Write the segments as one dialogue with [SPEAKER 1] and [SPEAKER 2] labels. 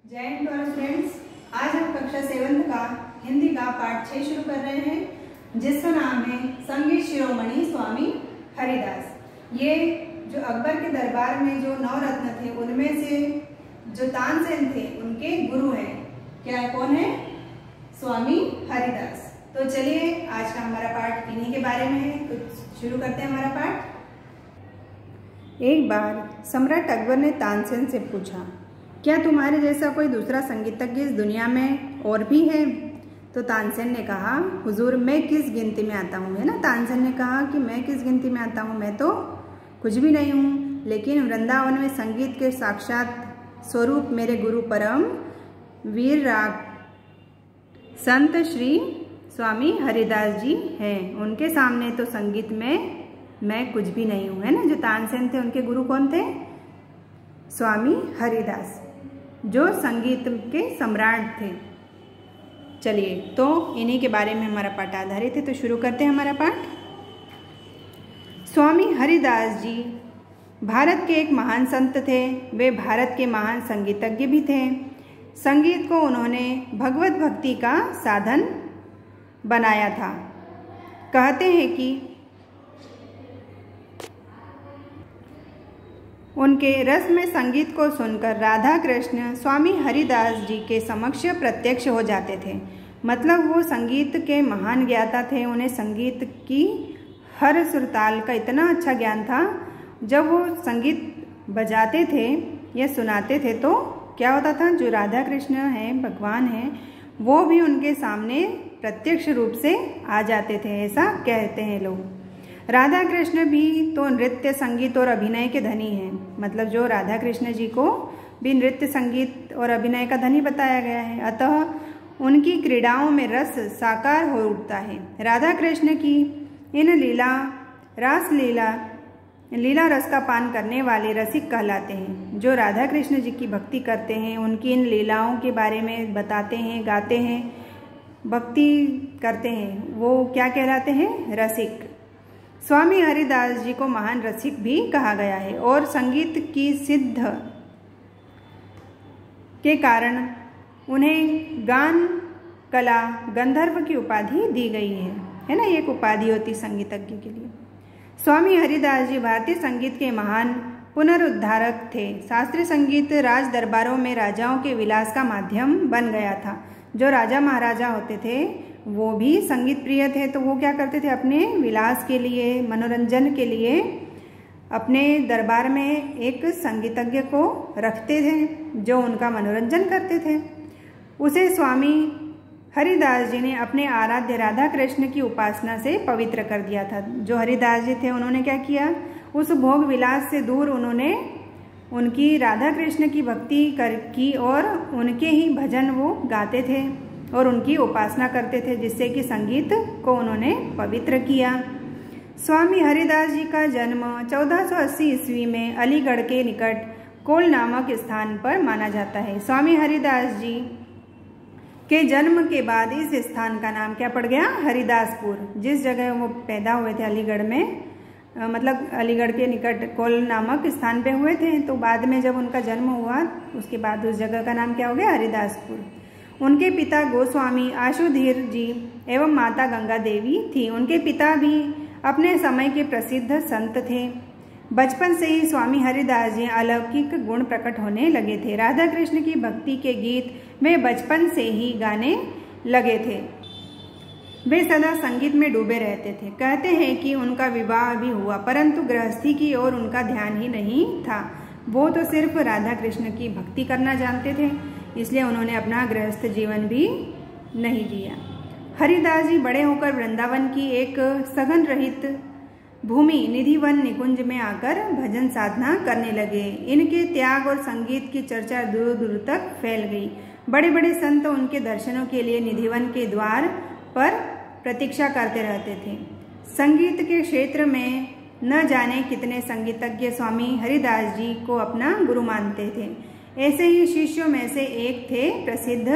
[SPEAKER 1] जय हिंद स्टूडेंट्स। आज हम कक्षा 7 का हिंदी का पाठ 6 शुरू कर रहे हैं, जिसका नाम है संगीत शिरोमणि स्वामी हरिदास। ये जो अकबर के दरबार में जो 9 रत्न थे, उनमें से जो तानसेन थे उनके गुरु हैं। क्या है, कौन है? स्वामी हरिदास। तो चलिए, आज का हमारा पाठ इन्हीं के बारे में है, तो शुरू करते हैं हमारा पाठ। एक बार सम्राट अकबर ने तानसेन से पूछा, क्या तुम्हारे जैसा कोई दूसरा संगीतज्ञ इस दुनिया में और भी है? तो तानसेन ने कहा, हुजूर मैं किस गिनती में आता हूँ, है ना। तानसेन ने कहा कि मैं किस गिनती में आता हूँ, मैं तो कुछ भी नहीं हूँ, लेकिन वृंदावन में संगीत के साक्षात स्वरूप मेरे गुरु परम वीर राग संत श्री स्वामी हरिदास जी हैं। उनके सामने तो संगीत में मैं कुछ भी नहीं हूँ, है ना। जो तानसेन थे उनके गुरु कौन थे? स्वामी हरिदास, जो संगीत के सम्राट थे। चलिए, तो इन्हीं के बारे में हमारा पाठ आधारित है, तो शुरू करते हैं हमारा पाठ। स्वामी हरिदास जी भारत के एक महान संत थे। वे भारत के महान संगीतज्ञ भी थे। संगीत को उन्होंने भगवत भक्ति का साधन बनाया था। कहते हैं कि उनके रस में संगीत को सुनकर राधा कृष्ण स्वामी हरिदास जी के समक्ष प्रत्यक्ष हो जाते थे। मतलब वो संगीत के महान ज्ञाता थे। उन्हें संगीत की हर सुरताल का इतना अच्छा ज्ञान था। जब वो संगीत बजाते थे या सुनाते थे तो क्या होता था, जो राधा कृष्ण हैं, भगवान हैं, वो भी उनके सामने प्रत्यक्ष रूप से आ जाते थे, ऐसा कहते हैं लोग। राधा कृष्ण भी तो नृत्य, संगीत और अभिनय के धनी हैं। मतलब जो राधा कृष्ण जी को भी नृत्य, संगीत और अभिनय का धनी बताया गया है। अतः उनकी क्रीड़ाओं में रस साकार हो उठता है। राधा कृष्ण की इन लीला रस का पान करने वाले रसिक कहलाते हैं। जो राधा कृष्ण जी की भक्ति करते हैं, उनकी इन लीलाओं के बारे में बताते हैं, गाते हैं, भक्ति करते हैं, वो क्या कहलाते हैं? रसिक। स्वामी हरिदास जी को महान रसिक भी कहा गया है और संगीत की सिद्ध के कारण उन्हें गान कला गंधर्व की उपाधि दी गई है ना। एक उपाधि होती संगीतज्ञ के लिए। स्वामी हरिदास जी भारतीय संगीत के महान पुनरुद्धारक थे। शास्त्रीय संगीत राज दरबारों में राजाओं के विलास का माध्यम बन गया था। जो राजा महाराजा होते थे वो भी संगीत प्रिय थे, तो वो क्या करते थे, अपने विलास के लिए, मनोरंजन के लिए अपने दरबार में एक संगीतज्ञ को रखते थे जो उनका मनोरंजन करते थे। उसे स्वामी हरिदास जी ने अपने आराध्य राधा कृष्ण की उपासना से पवित्र कर दिया था। जो हरिदास जी थे उन्होंने क्या किया, उस भोग विलास से दूर उन्होंने उनकी राधा कृष्ण की भक्ति की और उनके ही भजन वो गाते थे और उनकी उपासना करते थे, जिससे कि संगीत को उन्होंने पवित्र किया। स्वामी हरिदास जी का जन्म 1480 ईस्वी में अलीगढ़ के निकट कोल नामक स्थान पर माना जाता है। स्वामी हरिदास जी के जन्म के बाद इस स्थान का नाम क्या पड़ गया? हरिदासपुर। जिस जगह वो पैदा हुए थे अलीगढ़ में, मतलब अलीगढ़ के निकट कोल नामक स्थान पे हुए थे, तो बाद में जब उनका जन्म हुआ उसके बाद उस जगह का नाम क्या हो गया? हरिदासपुर। उनके पिता गोस्वामी आशुधीर जी एवं माता गंगा देवी थी। उनके पिता भी अपने समय के प्रसिद्ध संत थे। बचपन से ही स्वामी हरिदास जी अलौकिक गुण प्रकट होने लगे थे। राधा कृष्ण की भक्ति के गीत वे बचपन से ही गाने लगे थे। वे सदा संगीत में डूबे रहते थे। कहते हैं कि उनका विवाह भी हुआ, परंतु गृहस्थी की ओर उनका ध्यान ही नहीं था। वो तो सिर्फ राधा कृष्ण की भक्ति करना जानते थे, इसलिए उन्होंने अपना गृहस्थ जीवन भी नहीं जिया। हरिदास जी बड़े होकर वृंदावन की एक सघन रहित भूमि निधिवन निकुंज में आकर भजन साधना करने लगे। इनके त्याग और संगीत की चर्चा दूर दूर तक फैल गई। बड़े बड़े संत उनके दर्शनों के लिए निधिवन के द्वार पर प्रतीक्षा करते रहते थे। संगीत के क्षेत्र में न जाने कितने संगीतज्ञ स्वामी हरिदास जी को अपना गुरु मानते थे। ऐसे ही शिष्यों में से एक थे प्रसिद्ध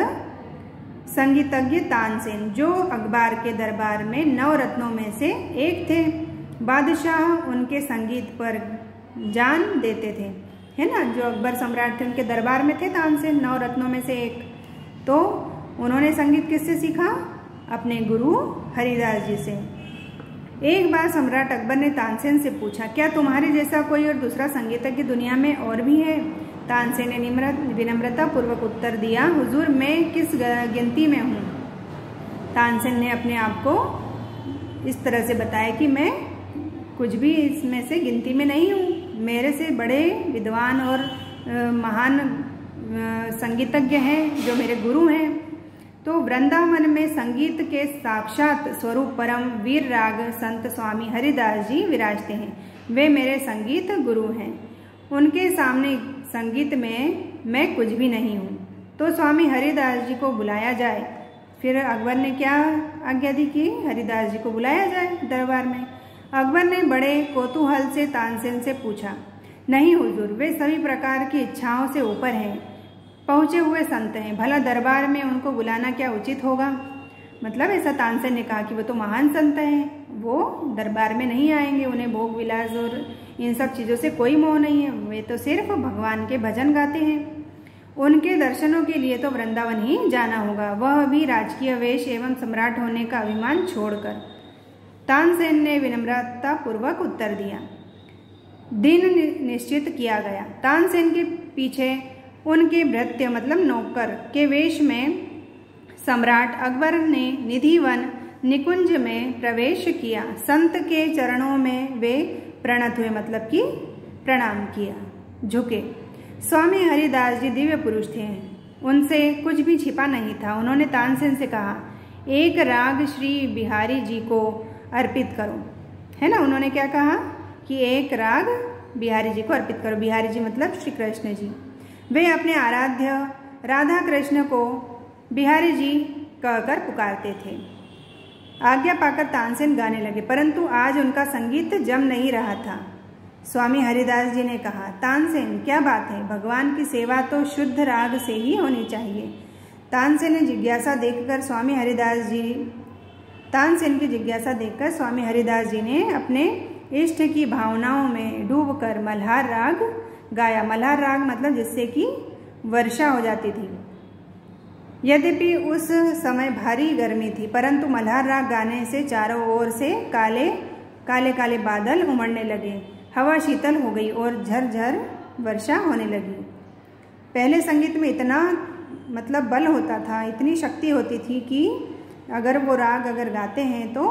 [SPEAKER 1] संगीतज्ञ तानसेन, जो अकबर के दरबार में 9 रत्नों में से एक थे। बादशाह उनके संगीत पर जान देते थे। है ना, जो अकबर सम्राट थे उनके दरबार में थे तानसेन, 9 रत्नों में से एक। तो उन्होंने संगीत किससे सीखा? अपने गुरु हरिदास जी से। एक बार सम्राट अकबर ने तानसेन से पूछा, क्या तुम्हारे जैसा कोई और दूसरा संगीतज्ञ दुनिया में और भी है? तानसेन ने विनम्रता पूर्वक उत्तर दिया, हुजूर मैं किस गिनती में हूँ। तानसेन ने अपने आप को इस तरह से बताया कि मैं कुछ भी इसमें से गिनती में नहीं हूँ, मेरे से बड़े विद्वान और महान संगीतज्ञ हैं जो मेरे गुरु हैं। तो वृंदावन में संगीत के साक्षात स्वरूप परम वीर राग संत स्वामी हरिदास जी विराजते हैं, वे मेरे संगीत गुरु हैं। उनके सामने संगीत में मैं कुछ भी नहीं हूँ। तो स्वामी हरिदास जी को बुलाया जाए। फिर अकबर ने क्या आज्ञा दी कि हरिदास जी को बुलाया जाए दरबार में। अकबर ने बड़े कौतूहल से तानसेन से पूछा, नहीं हुजूर, वे सभी प्रकार की इच्छाओं से ऊपर हैं, पहुँचे हुए संत हैं, भला दरबार में उनको बुलाना क्या उचित होगा? मतलब ऐसा तानसेन ने कहा कि वो तो महान संत हैं, वो दरबार में नहीं आएंगे, उन्हें भोग विलास और इन सब चीज़ों से कोई मोह नहीं है, वे तो सिर्फ भगवान के भजन गाते हैं। उनके दर्शनों के लिए तो वृंदावन ही जाना होगा, वह भी राजकीय वेश एवं सम्राट होने का अभिमान छोड़कर। तानसेन ने विनम्रता पूर्वक उत्तर दिया। दिन निश्चित किया गया। तानसेन के पीछे उनके भृत्य मतलब नौकर के वेश में सम्राट अकबर ने निधिवन निकुंज में प्रवेश किया। संत के चरणों में वे प्रणत हुए, मतलब कि प्रणाम किया, झुके। स्वामी हरिदास जी दिव्य पुरुष थे, उनसे कुछ भी छिपा नहीं था। उन्होंने तानसेन से कहा, एक राग श्री बिहारी जी को अर्पित करो, है ना। उन्होंने क्या कहा कि एक राग बिहारी जी को अर्पित करो। बिहारी जी मतलब श्री कृष्ण जी। वे अपने आराध्य राधा कृष्ण को बिहारी जी कहकर पुकारते थे। आज्ञा पाकर तानसेन गाने लगे, परंतु आज उनका संगीत जम नहीं रहा था। स्वामी हरिदास जी ने कहा, तानसेन क्या बात है, भगवान की सेवा तो शुद्ध राग से ही होनी चाहिए। तानसेन की जिज्ञासा देखकर स्वामी हरिदास जी ने अपने इष्ट की भावनाओं में डूबकर मल्हार राग गाया। मल्हार राग मतलब जिससे कि वर्षा हो जाती थी। यद्यपि उस समय भारी गर्मी थी, परंतु मल्हार राग गाने से चारों ओर से काले काले बादल उमड़ने लगे, हवा शीतल हो गई और झरझर वर्षा होने लगी। पहले संगीत में इतना मतलब बल होता था, इतनी शक्ति होती थी कि अगर वो राग अगर गाते हैं तो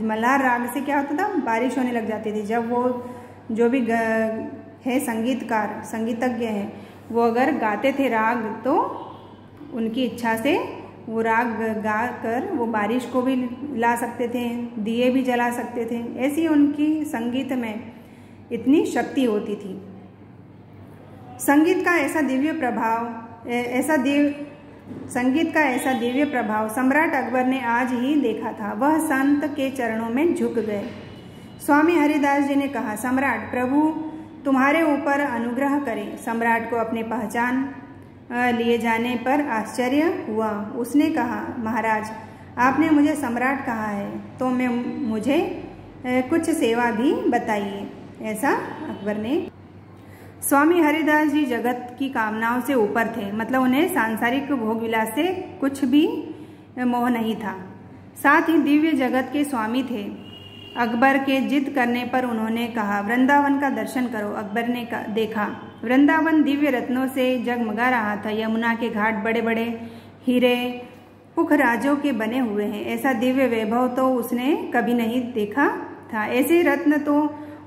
[SPEAKER 1] मल्हार राग से क्या होता था, बारिश होने लग जाती थी। जब वो जो भी है संगीतकार संगीतज्ञ हैं, वो अगर गाते थे राग तो उनकी इच्छा से वो राग गा कर वो बारिश को भी ला सकते थे, दिए भी जला सकते थे। ऐसी उनकी संगीत में इतनी शक्ति होती थी। संगीत का ऐसा दिव्य प्रभाव सम्राट अकबर ने आज ही देखा था। वह संत के चरणों में झुक गए। स्वामी हरिदास जी ने कहा, सम्राट प्रभु तुम्हारे ऊपर अनुग्रह करें। सम्राट को अपने पहचान लिए जाने पर आश्चर्य हुआ। उसने कहा, महाराज आपने मुझे सम्राट कहा है तो मुझे कुछ सेवा भी बताइए। ऐसा अकबर ने। स्वामी हरिदास जी जगत की कामनाओं से ऊपर थे, मतलब उन्हें सांसारिक भोग विलास से कुछ भी मोह नहीं था। साथ ही दिव्य जगत के स्वामी थे। अकबर के जिद करने पर उन्होंने कहा, वृंदावन का दर्शन करो। अकबर ने देखा, वृंदावन दिव्य रत्नों से जगमगा रहा था। यमुना के घाट बड़े बड़े हीरे पुखराजों के बने हुए हैं। ऐसा दिव्य वैभव तो उसने कभी नहीं देखा था। ऐसे रत्न तो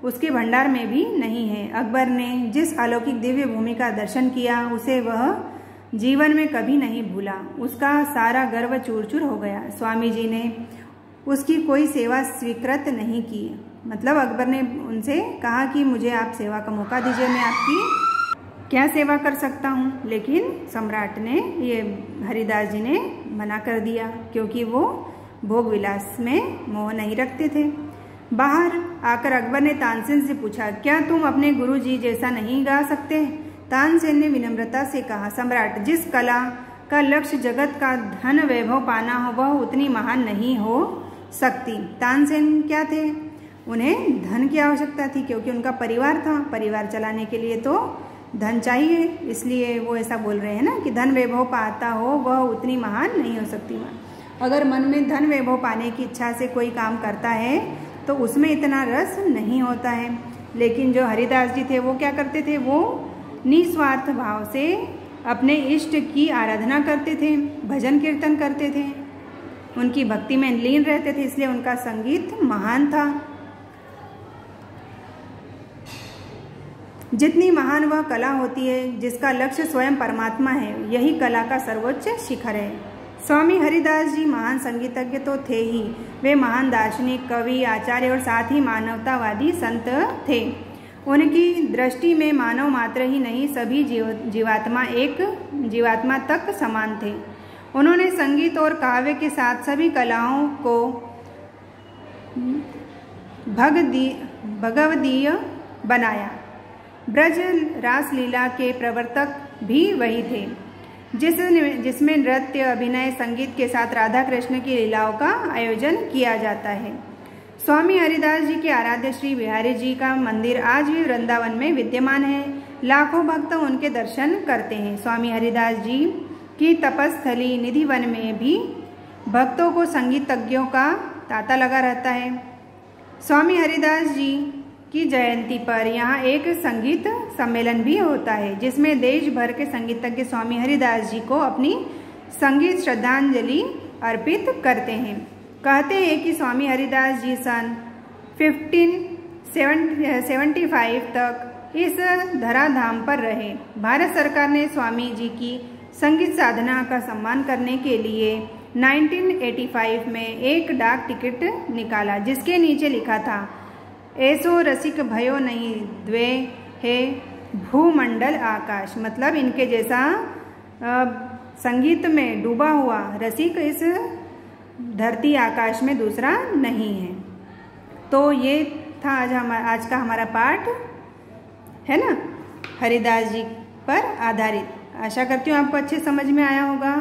[SPEAKER 1] उसके भंडार में भी नहीं है। अकबर ने जिस अलौकिक दिव्य भूमि का दर्शन किया उसे वह जीवन में कभी नहीं भूला। उसका सारा गर्व चूर चूर हो गया। स्वामी जी ने उसकी कोई सेवा स्वीकृत नहीं की। मतलब अकबर ने उनसे कहा कि मुझे आप सेवा का मौका दीजिए, मैं आपकी क्या सेवा कर सकता हूँ। लेकिन सम्राट ने ये हरिदास जी ने मना कर दिया, क्योंकि वो भोग विलास में मोह नहीं रखते थे। बाहर आकर अकबर ने तानसेन से पूछा, क्या तुम अपने गुरु जी जैसा नहीं गा सकते? तानसेन ने विनम्रता से कहा, सम्राट जिस कला का लक्ष्य जगत का धन वैभव पाना हो वह उतनी महान नहीं हो सकती। तानसेन क्या थे? उन्हें धन की आवश्यकता थी, क्योंकि उनका परिवार था। परिवार चलाने के लिए तो धन चाहिए, इसलिए वो ऐसा बोल रहे हैं ना कि धन वैभव पाता हो वह उतनी महान नहीं हो सकती माँ। अगर मन में धन वैभव पाने की इच्छा से कोई काम करता है तो उसमें इतना रस नहीं होता है। लेकिन जो हरिदास जी थे वो क्या करते थे, वो निस्वार्थ भाव से अपने इष्ट की आराधना करते थे, भजन कीर्तन करते थे, उनकी भक्ति में लीन रहते थे, इसलिए उनका संगीत महान था। जितनी महान वह कला होती है जिसका लक्ष्य स्वयं परमात्मा है, यही कला का सर्वोच्च शिखर है। स्वामी हरिदास जी महान संगीतज्ञ तो थे ही, वे महान दार्शनिक, कवि, आचार्य और साथ ही मानवतावादी संत थे। उनकी दृष्टि में मानव मात्र ही नहीं, सभी जीवात्मा तक समान थे। उन्होंने संगीत और काव्य के साथ सभी कलाओं को भगवदीय बनाया। ब्रज रासलीला के प्रवर्तक भी वही थे, जिसमें नृत्य, अभिनय, संगीत के साथ राधा कृष्ण की लीलाओं का आयोजन किया जाता है। स्वामी हरिदास जी के आराध्य श्री बिहारी जी का मंदिर आज भी वृंदावन में विद्यमान है। लाखों भक्त उनके दर्शन करते हैं। स्वामी हरिदास जी की तपस्थली निधिवन में भी भक्तों को संगीतज्ञों का तांता लगा रहता है। स्वामी हरिदास जी की जयंती पर यहाँ एक संगीत सम्मेलन भी होता है, जिसमें देश भर के संगीतज्ञ स्वामी हरिदास जी को अपनी संगीत श्रद्धांजलि अर्पित करते हैं। कहते हैं कि स्वामी हरिदास जी सन 1575 तक इस धराधाम पर रहे। भारत सरकार ने स्वामी जी की संगीत साधना का सम्मान करने के लिए 1985 में एक डाक टिकट निकाला, जिसके नीचे लिखा था, ऐसो रसिक भयो नहीं द्वे है भूमंडल आकाश। मतलब इनके जैसा संगीत में डूबा हुआ रसिक इस धरती आकाश में दूसरा नहीं है। तो ये था आज का हमारा पाठ, है ना, हरिदास जी पर आधारित। आशा करती हूँ आपको अच्छे समझ में आया होगा।